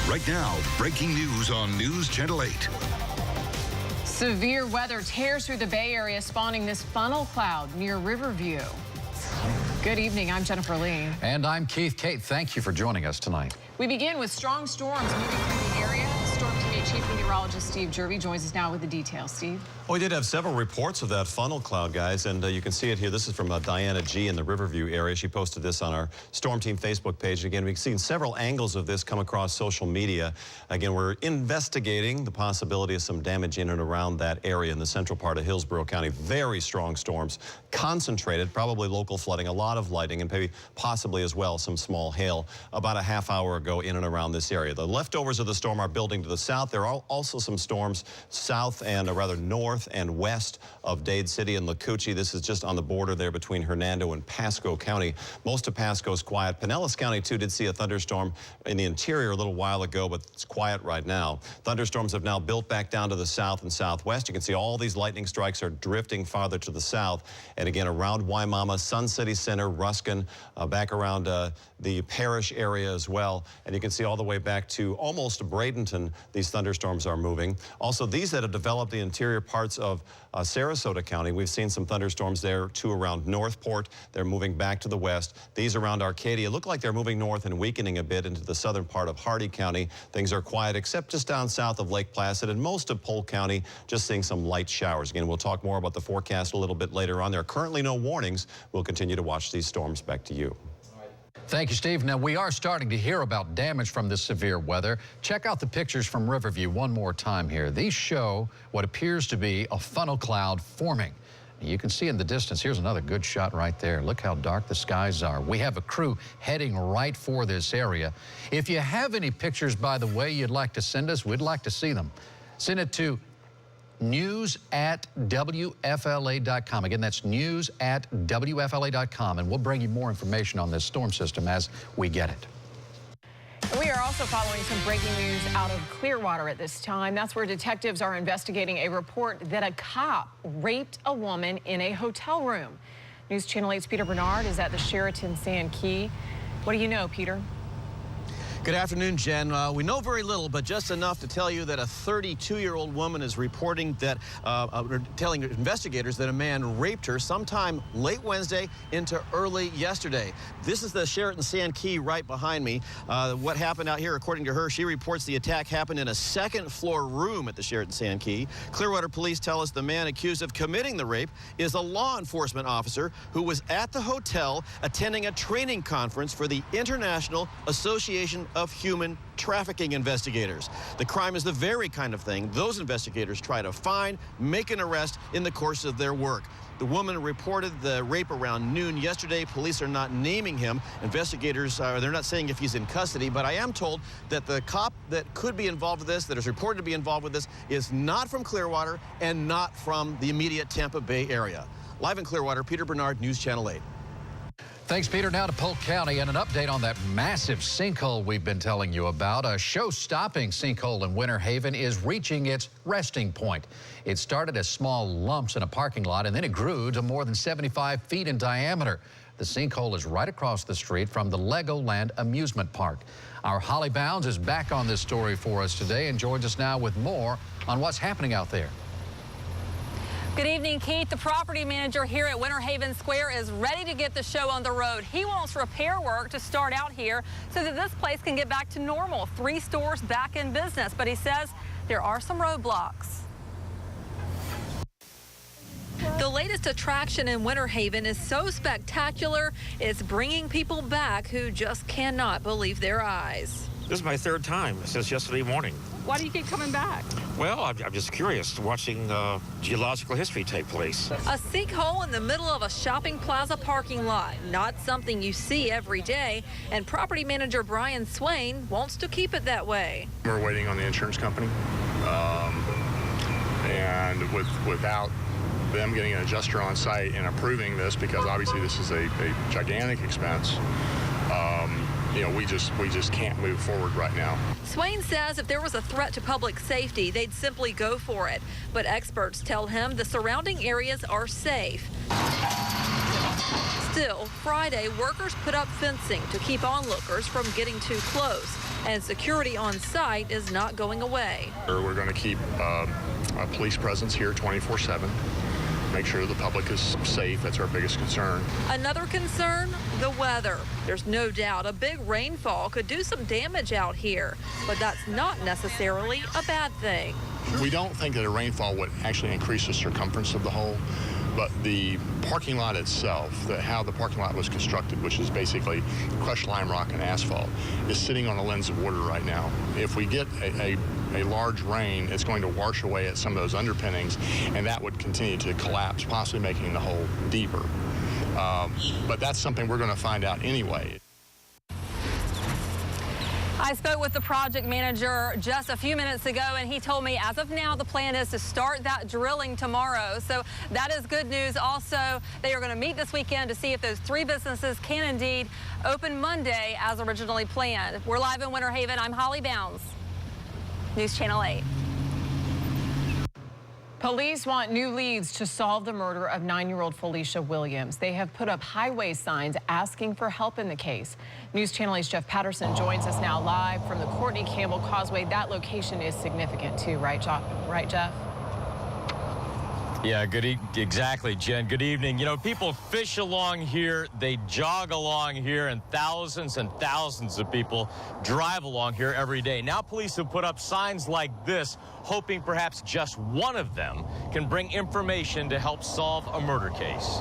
Right now, breaking news on News Channel 8. Severe weather tears through the Bay Area, spawning this funnel cloud near Riverview. Good evening, I'm Jennifer Lee. And I'm Keith Kate. Thank you for joining us tonight. We begin with strong storms moving through the area. Storm Team 8 Chief Meteorologist Steve Jervy joins us now with the details. Steve? Well, we did have several reports of that funnel cloud, guys, and you can see it here. This is from Diana G. in the Riverview area. She posted this on our Storm Team Facebook page. Again, we've seen several angles of this come across social media. Again, we're investigating the possibility of some damage in and around that area in the central part of Hillsborough County. Very strong storms, concentrated, probably local flooding, a lot of lightning, and maybe possibly as well some small hail about a half hour ago in and around this area. The leftovers of the storm are building to the south. There are also some storms south and rather north and west of Dade City and Lacucci. This is just on the border there between Hernando and Pasco County. Most of Pasco is quiet. Pinellas County, too, did see a thunderstorm in the interior a little while ago, but it's quiet right now. Thunderstorms have now built back down to the south and southwest. You can see all these lightning strikes are drifting farther to the south. And again, around Waimama, Sun City Center, Ruskin, back around the Parish area as well. And you can see all the way back to almost Bradenton, these thunderstorms are moving. Also, these that have developed the interior parts of Sarasota County, we've seen some thunderstorms there too around Northport. They're moving back to the west. These around Arcadia look like they're moving north and weakening a bit into the southern part of Hardy County. Things are quiet except just down south of Lake Placid and most of Polk County, just seeing some light showers. Again, we'll talk more about the forecast a little bit later on. There are currently no warnings. We'll continue to watch these storms. Back to you. Thank you, Steve. Now, we are starting to hear about damage from this severe weather. Check out the pictures from Riverview one more time here. These show what appears to be a funnel cloud forming. You can see in the distance, here's another good shot right there. Look how dark the skies are. We have a crew heading right for this area. If you have any pictures, by the way, you'd like to send us, we'd like to see them. Send it to news@wfla.com. Again, that's news@wfla.com, and we'll bring you more information on this storm system as we get it. We are also following some breaking news out of Clearwater at this time. That's where detectives are investigating a report that a cop raped a woman in a hotel room. News Channel 8's Peter Bernard is at the Sheraton Sand Key. What do you know, Peter? Good afternoon, Jen. We know very little, but just enough to tell you that a 32-year-old woman is reporting that, telling investigators that a man raped her sometime late Wednesday into early yesterday. This is the Sheraton Sand Key right behind me. What happened out here, according to her, she reports the attack happened in a second-floor room at the Sheraton Sand Key. Clearwater police tell us the man accused of committing the rape is a law enforcement officer who was at the hotel attending a training conference for the International Association of Human Trafficking Investigators. The crime is the very kind of thing those investigators try to find, make an arrest in the course of their work. The woman reported the rape around noon yesterday. Police are not naming him. Investigators, they're not saying if he's in custody, but I am told that the cop that could be involved with this, that is reported to be involved with this, is not from Clearwater and not from the immediate Tampa Bay area. Live in Clearwater, Peter Bernard, News Channel 8. Thanks, Peter. Now to Polk County and an update on that massive sinkhole we've been telling you about. A show-stopping sinkhole in Winter Haven is reaching its resting point. It started as small lumps in a parking lot, and then it grew to more than 75 feet in diameter. The sinkhole is right across the street from the Legoland amusement park. Our Holly Bounds is back on this story for us today and joins us now with more on what's happening out there. Good evening, Keith. The property manager here at Winter Haven Square is ready to get the show on the road. He wants repair work to start out here so that this place can get back to normal. 3 stores back in business, but he says there are some roadblocks. The latest attraction in Winter Haven is so spectacular, it's bringing people back who just cannot believe their eyes. This is my 3rd time since yesterday morning. Why do you keep coming back? Well, I'm just curious, watching geological history take place. A sinkhole in the middle of a shopping plaza parking lot. Not something you see every day, and property manager Brian Swain wants to keep it that way. We're waiting on the insurance company, and without them getting an adjuster on site and approving this, because obviously this is a gigantic expense, you know, we just can't move forward right now. Swain says if there was a threat to public safety, they'd simply go for it. But experts tell him the surrounding areas are safe. Still, Friday, workers put up fencing to keep onlookers from getting too close, and security on site is not going away. We're going to keep a police presence here 24/7. Make sure the public is safe. That's our biggest concern. Another concern, the weather. There's no doubt a big rainfall could do some damage out here, but that's not necessarily a bad thing. We don't think that a rainfall would actually increase the circumference of the hole, but the parking lot itself, how the parking lot was constructed, which is basically crushed lime rock and asphalt, is sitting on a lens of water right now. If we get a large rain, it's going to wash away at some of those underpinnings, and that would continue to collapse, possibly making the hole deeper. But that's something we're going to find out anyway. I spoke with the project manager just a few minutes ago, and he told me as of now the plan is to start that drilling tomorrow. So that is good news. Also, they are going to meet this weekend to see if those 3 businesses can indeed open Monday as originally planned. We're live in Winter Haven. I'm Holly Bounds, News Channel 8. Police want new leads to solve the murder of 9-year-old Felicia Williams. They have put up highway signs asking for help in the case. News Channel 8's Jeff Patterson joins us now live from the Courtney Campbell Causeway. That location is significant too, right, Jeff? Yeah, exactly, Jen. Good evening. You know, people fish along here, they jog along here, and thousands of people drive along here every day. Now police have put up signs like this, hoping perhaps just one of them can bring information to help solve a murder case.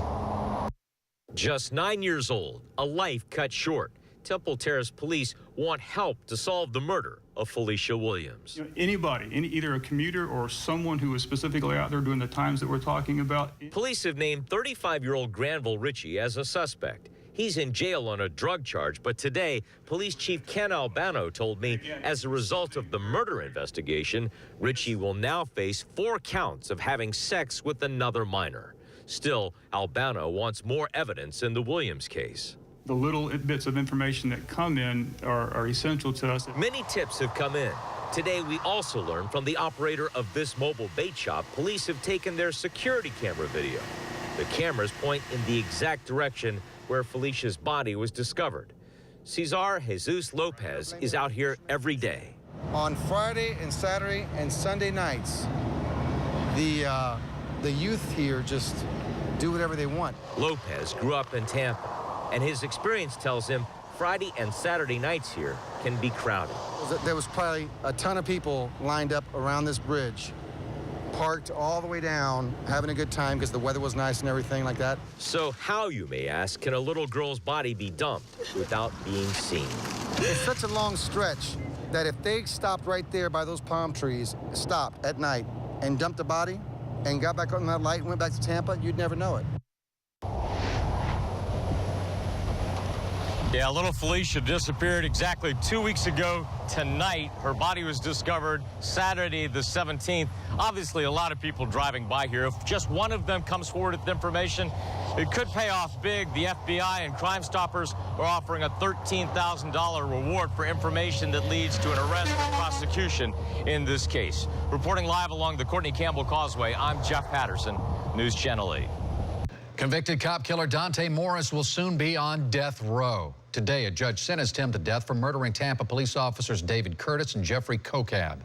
Just 9 years old, a life cut short. Temple Terrace police want help to solve the murder of Felicia Williams. Anybody, either a commuter or someone who is specifically out there doing the times that we're talking about. Police have named 35-year-old Granville Ritchie as a suspect. He's in jail on a drug charge, but today, Police Chief Ken Albano told me as a result of the murder investigation, Ritchie will now face 4 counts of having sex with another minor. Still, Albano wants more evidence in the Williams case. The little bits of information that come in are essential to us. Many tips have come in. Today, we also learned from the operator of this mobile bait shop, police have taken their security camera video. The cameras point in the exact direction where Felicia's body was discovered. Cesar Jesus Lopez is out here every day. On Friday and Saturday and Sunday nights, the youth here just do whatever they want. Lopez grew up in Tampa, and his experience tells him Friday and Saturday nights here can be crowded. There was probably a ton of people lined up around this bridge, parked all the way down, having a good time because the weather was nice and everything like that. So how, you may ask, can a little girl's body be dumped without being seen? It's such a long stretch that if they stopped right there by those palm trees, stopped at night and dumped the body and got back on that light and went back to Tampa, you'd never know it. Yeah, little Felicia disappeared exactly 2 weeks ago tonight. Her body was discovered Saturday the 17th. Obviously, a lot of people driving by here. If just one of them comes forward with information, it could pay off big. The FBI and Crime Stoppers are offering a $13,000 reward for information that leads to an arrest or prosecution in this case. Reporting live along the Courtney Campbell Causeway, I'm Jeff Patterson, News Channel 8. Convicted cop killer Dante Morris will soon be on death row. Today, a judge sentenced him to death for murdering Tampa police officers David Curtis and Jeffrey Kokab.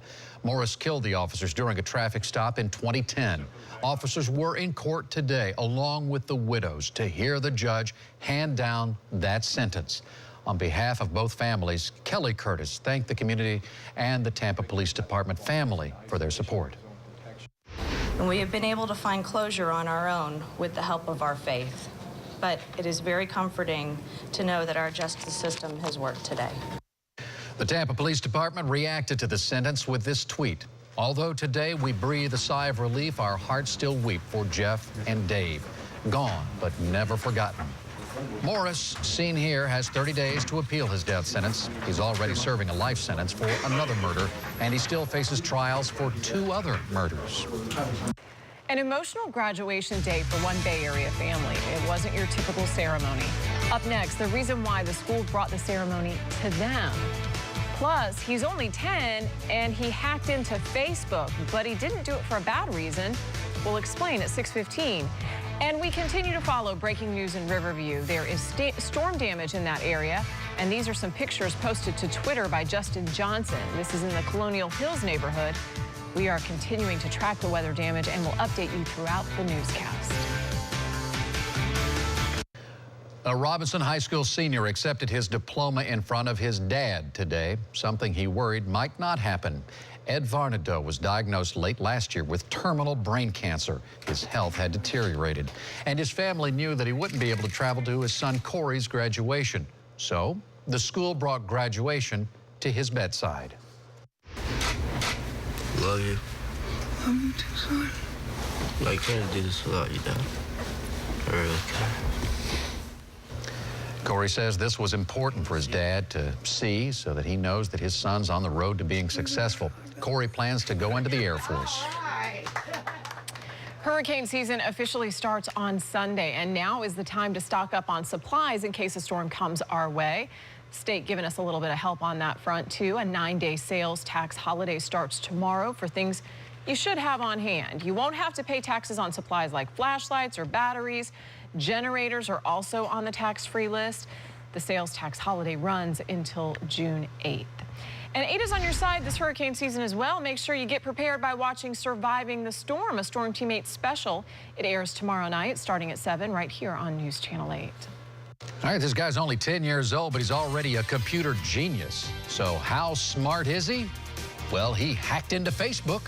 Morris killed the officers during a traffic stop in 2010. Officers were in court today, along with the widows, to hear the judge hand down that sentence. On behalf of both families, Kelly Curtis thanked the community and the Tampa Police Department family for their support. And we have been able to find closure on our own with the help of our faith. But it is very comforting to know that our justice system has worked today. The Tampa Police Department reacted to the sentence with this tweet. Although today we breathe a sigh of relief, our hearts still weep for Jeff and Dave. Gone, but never forgotten. Morris, seen here, has 30 days to appeal his death sentence. He's already serving a life sentence for another murder, and he still faces trials for 2 other murders. An emotional graduation day for one Bay Area family. It wasn't your typical ceremony. Up next, the reason why the school brought the ceremony to them. Plus, he's only 10 and he hacked into Facebook, but he didn't do it for a bad reason. We'll explain at 6:15. And we continue to follow breaking news in Riverview. There is storm damage in that area, and these are some pictures posted to Twitter by Justin Johnson. This is in the Colonial Hills neighborhood. We are continuing to track the weather damage and will update you throughout the newscast. A Robinson High School senior accepted his diploma in front of his dad today, something he worried might not happen. Ed Varnado was diagnosed late last year with terminal brain cancer. His health had deteriorated, and his family knew that he wouldn't be able to travel to his son Corey's graduation. So the school brought graduation to his bedside. Love you. Love you too, son. I can't do this without you, Dad. I really can't. Corey says this was important for his dad to see so that he knows that his son's on the road to being successful. Corey plans to go into the Air Force. Hurricane season officially starts on Sunday, and now is the time to stock up on supplies in case a storm comes our way. State giving us a little bit of help on that front, too. A 9-day sales tax holiday starts tomorrow for things you should have on hand. You won't have to pay taxes on supplies like flashlights or batteries. Generators are also on the tax-free list. The sales tax holiday runs until June 8th. And 8 is on your side this hurricane season as well. Make sure you get prepared by watching Surviving the Storm, a Storm Team 8 special. It airs tomorrow night starting at 7 right here on News Channel 8. All right, this guy's only 10 years old, but he's already a computer genius. So how smart is he? Well, he hacked into Facebook.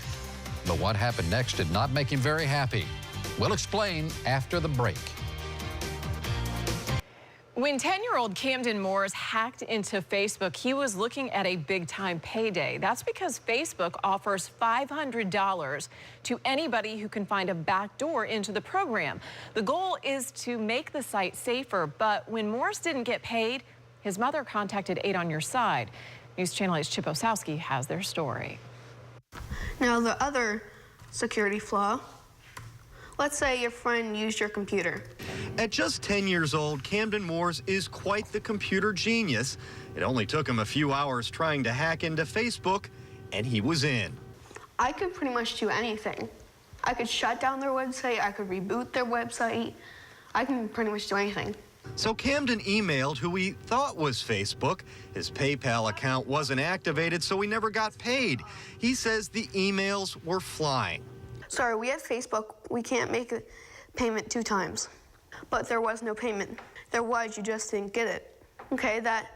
But what happened next did not make him very happy. We'll explain after the break. When 10-year-old Camden Moores hacked into Facebook, he was looking at a big-time payday. That's because Facebook offers $500 to anybody who can find a backdoor into the program. The goal is to make the site safer, but when Moores didn't get paid, his mother contacted 8 on Your Side. News Channel 8's Chip Osowski has their story. Now, the other security flaw, let's say your friend used your computer. At just 10 years old, Camden Moores is quite the computer genius. It only took him a few hours trying to hack into Facebook, and he was in. I could pretty much do anything. I could shut down their website, I could reboot their website. I can pretty much do anything. So Camden emailed who he thought was Facebook. His PayPal account wasn't activated, so he never got paid. He says the emails were flying. Sorry, we have Facebook. We can't make a payment 2 times. But there was no payment. There was, you just didn't get it. Okay, that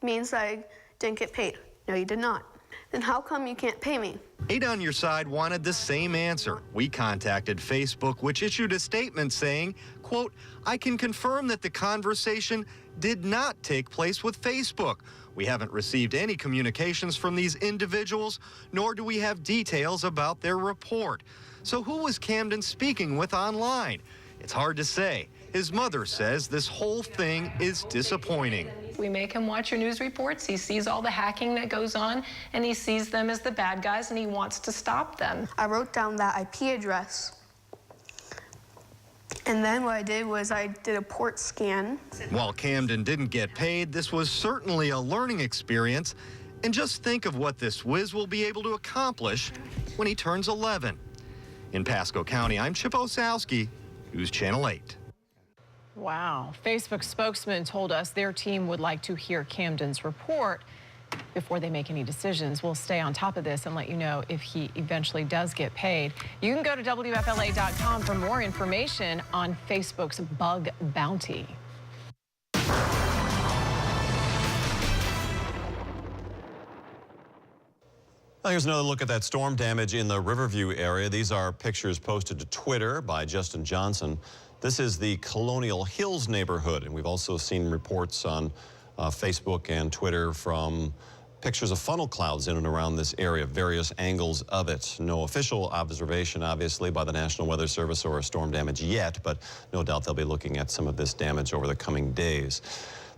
means I didn't get paid. No, you did not. Then how come you can't pay me? 8 on Your Side wanted the same answer. We contacted Facebook, which issued a statement saying, quote, I can confirm that the conversation did not take place with Facebook. We haven't received any communications from these individuals, nor do we have details about their report. So who was Camden speaking with online? It's hard to say. His mother says this whole thing is disappointing. We make him watch your news reports. He sees all the hacking that goes on, and he sees them as the bad guys, and he wants to stop them. I wrote down that IP address. And then what I did was I did a port scan. While Camden didn't get paid, this was certainly a learning experience. And just think of what this whiz will be able to accomplish when he turns 11. In Pasco County, I'm Chip Osowski, News Channel 8. Wow. Facebook spokesman told us their team would like to hear Camden's report before they make any decisions. We'll stay on top of this and let you know if he eventually does get paid. You can go to WFLA.com for more information on Facebook's bug bounty. Well, here's another look at that storm damage in the Riverview area. These are pictures posted to Twitter by Justin Johnson. This is the Colonial Hills neighborhood, and we've also seen reports on Facebook and Twitter from pictures of funnel clouds in and around this area, various angles of it. No official observation, obviously, by the National Weather Service or storm damage yet, but no doubt they'll be looking at some of this damage over the coming days.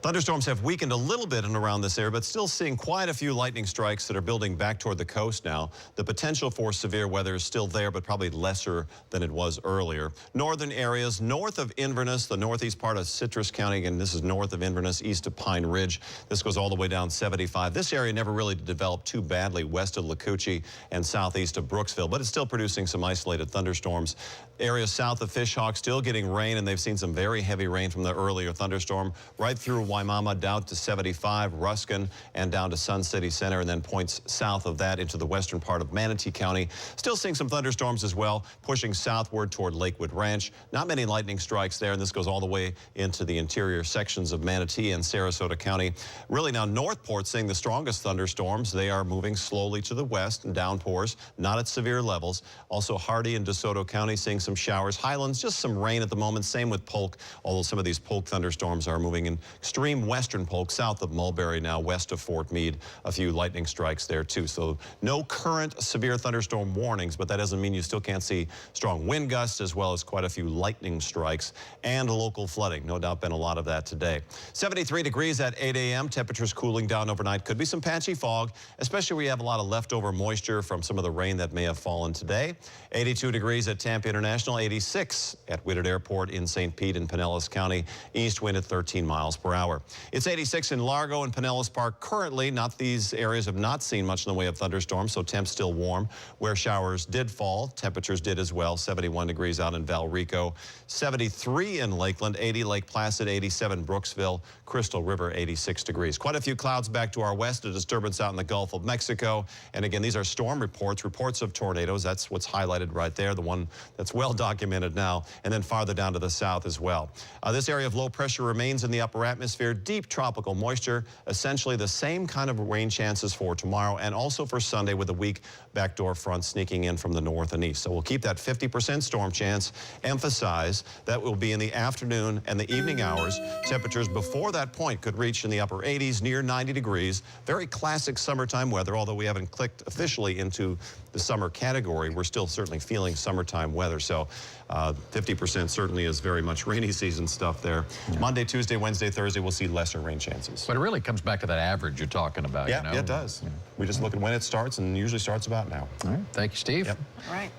Thunderstorms have weakened a little bit in around this area, but still seeing quite a few lightning strikes that are building back toward the coast now. The potential for severe weather is still there, but probably lesser than it was earlier. Northern areas north of Inverness, the northeast part of Citrus County, and this is north of Inverness, east of Pine Ridge. This goes all the way down 75. This area never really developed too badly west of Lakuchi and southeast of Brooksville, but it's still producing some isolated thunderstorms. Areas south of Fishhawk still getting rain, and they've seen some very heavy rain from the earlier thunderstorm right through Waimama down to 75, Ruskin, and down to Sun City Center, and then points south of that into the western part of Manatee County. Still seeing some thunderstorms as well, pushing southward toward Lakewood Ranch. Not many lightning strikes there, and this goes all the way into the interior sections of Manatee and Sarasota County. Really now Northport seeing the strongest thunderstorms. They are moving slowly to the west and downpours, not at severe levels. Also Hardy and DeSoto County seeing some showers. Highlands, just some rain at the moment. Same with Polk, although some of these Polk thunderstorms are moving in extreme western Polk, south of Mulberry now, west of Fort Meade. A few lightning strikes there too. So no current severe thunderstorm warnings, but that doesn't mean you still can't see strong wind gusts as well as quite a few lightning strikes and local flooding. No doubt been a lot of that today. 73 degrees at 8 a.m. Temperatures cooling down overnight. Could be some patchy fog, especially where you have a lot of leftover moisture from some of the rain that may have fallen today. 82 degrees at Tampa International, 86 at Whittier Airport in St. Pete and Pinellas County. East wind at 13 miles per hour. It's 86 in Largo and Pinellas Park currently. Not these areas have not seen much in the way of thunderstorms, so temps still warm. Where showers did fall, temperatures did as well. 71 degrees out in Valrico, 73 in Lakeland, 80 Lake Placid, 87 Brooksville, Crystal River, 86 degrees. Quite a few clouds back to our west, a disturbance out in the Gulf of Mexico. And again, these are storm reports of tornadoes. That's what's highlighted right there, the one that's well documented now, and then farther down to the south as well. This area of low pressure remains in the upper atmosphere, deep tropical moisture, essentially the same kind of rain chances for tomorrow and also for Sunday with a weak backdoor front sneaking in from the north and east. So we'll keep that 50% storm chance. Emphasize that will be in the afternoon and the evening hours. Temperatures before that point could reach in the upper 80s, near 90 degrees. Very classic summertime weather, although we haven't clicked officially into the summer category. We're still certainly feeling summertime weather. So 50% certainly is very much rainy season stuff there. Yeah. Monday, Tuesday, Wednesday, Thursday, we'll see lesser rain chances. But it really comes back to that average you're talking about. Yeah, you know? Yeah, it does. Yeah. We just look at when it starts, and usually starts about now. All right. Thank you, Steve. Yep. All right.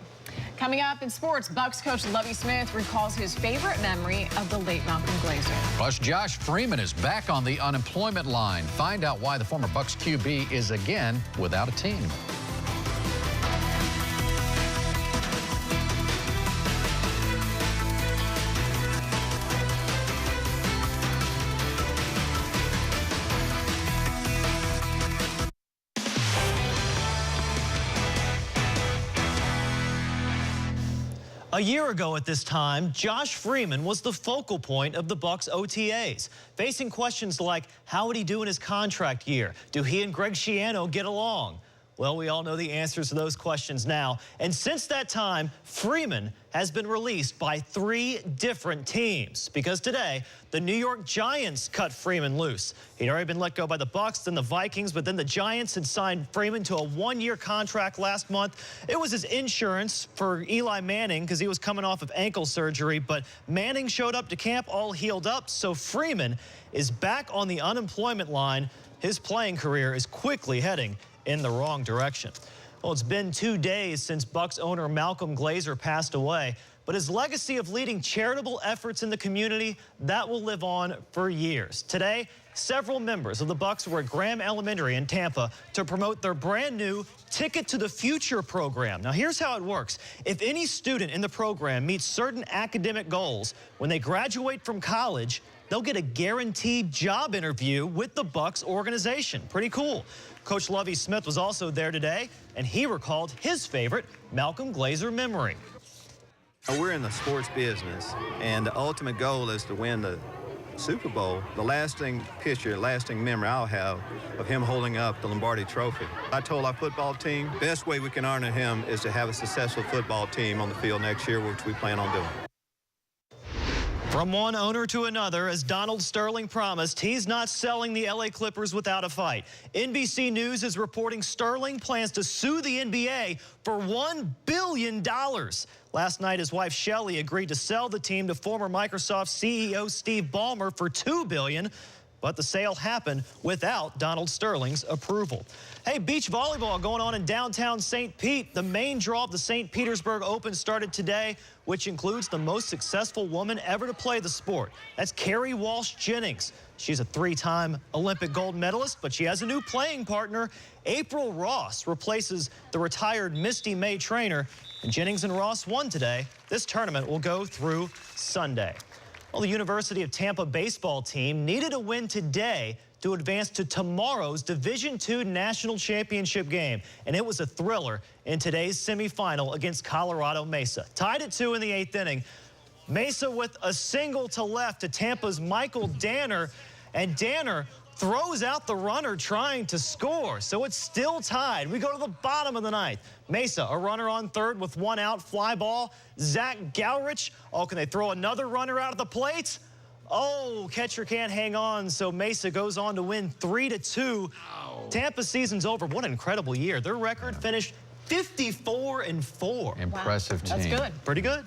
Coming up in sports, Bucks coach Lovie Smith recalls his favorite memory of the late Malcolm Glazer. Plus, Josh Freeman is back on the unemployment line. Find out why the former Bucks QB is again without a team. A year ago at this time, Josh Freeman was the focal point of the Bucks OTAs, facing questions like, how would he do in his contract year? Do he and Greg Schiano get along? Well, we all know the answers to those questions now. And since that time, Freeman has been released by 3 different teams because today, the New York Giants cut Freeman loose. He'd already been let go by the Bucks, then the Vikings, but then the Giants had signed Freeman to a 1-year contract last month. It was his insurance for Eli Manning because he was coming off of ankle surgery, but Manning showed up to camp all healed up, so Freeman is back on the unemployment line. His playing career is quickly heading in the wrong direction. Well, it's been 2 days since Bucks owner Malcolm Glazer passed away, but his legacy of leading charitable efforts in the community, that will live on for years. Today, several members of the Bucks were at Graham Elementary in Tampa to promote their brand new Ticket to the Future program. Now, here's how it works. If any student in the program meets certain academic goals, when they graduate from college, they'll get a guaranteed job interview with the Bucks organization. Pretty cool. Coach Lovie Smith was also there today, and he recalled his favorite Malcolm Glazer memory. We're in the sports business, and the ultimate goal is to win the Super Bowl. The lasting picture, lasting memory I'll have of him holding up the Lombardi Trophy. I told our football team, best way we can honor him is to have a successful football team on the field next year, which we plan on doing. From one owner to another, as Donald Sterling promised, he's not selling the LA Clippers without a fight. NBC News is reporting Sterling plans to sue the NBA for $1 billion. Last night, his wife Shelley agreed to sell the team to former Microsoft CEO Steve Ballmer for $2 billion. but the sale happened without Donald Sterling's approval. Hey, beach volleyball going on in downtown St. Pete. The main draw of the St. Petersburg Open started today, which includes the most successful woman ever to play the sport. That's Carrie Walsh Jennings. She's a 3-time Olympic gold medalist, but she has a new playing partner. April Ross replaces the retired Misty May trainer, and Jennings and Ross won today. This tournament will go through Sunday. Well, the University of Tampa baseball team needed a win today to advance to tomorrow's Division II National Championship game, and it was a thriller in today's semifinal against Colorado Mesa. Tied at 2 in the 8th inning. Mesa with a single to left to Tampa's Michael Danner, and Danner throws out the runner trying to score, so it's still tied. We go to the bottom of the 9th. Mesa, a runner on third with 1 out, fly ball. Zach Gowrich, oh, can they throw another runner out of the plate? Oh, catcher can't hang on, so Mesa goes on to win 3-2. Tampa's season's over. What an incredible year. Their record finished 54-4. Impressive team. That's good. Pretty good.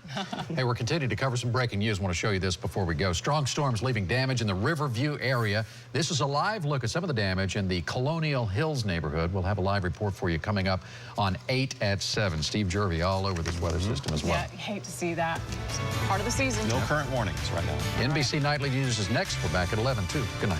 Hey, we're continuing to cover some breaking news. I want to show you this before we go. Strong storms leaving damage in the Riverview area. This is a live look at some of the damage in the Colonial Hills neighborhood. We'll have a live report for you coming up on 8 at 7. Steve Jervey all over this weather system as well. Yeah, hate to see that. Part of the season. No current warnings right now. NBC Nightly News is next. We're back at 11, too. Good night.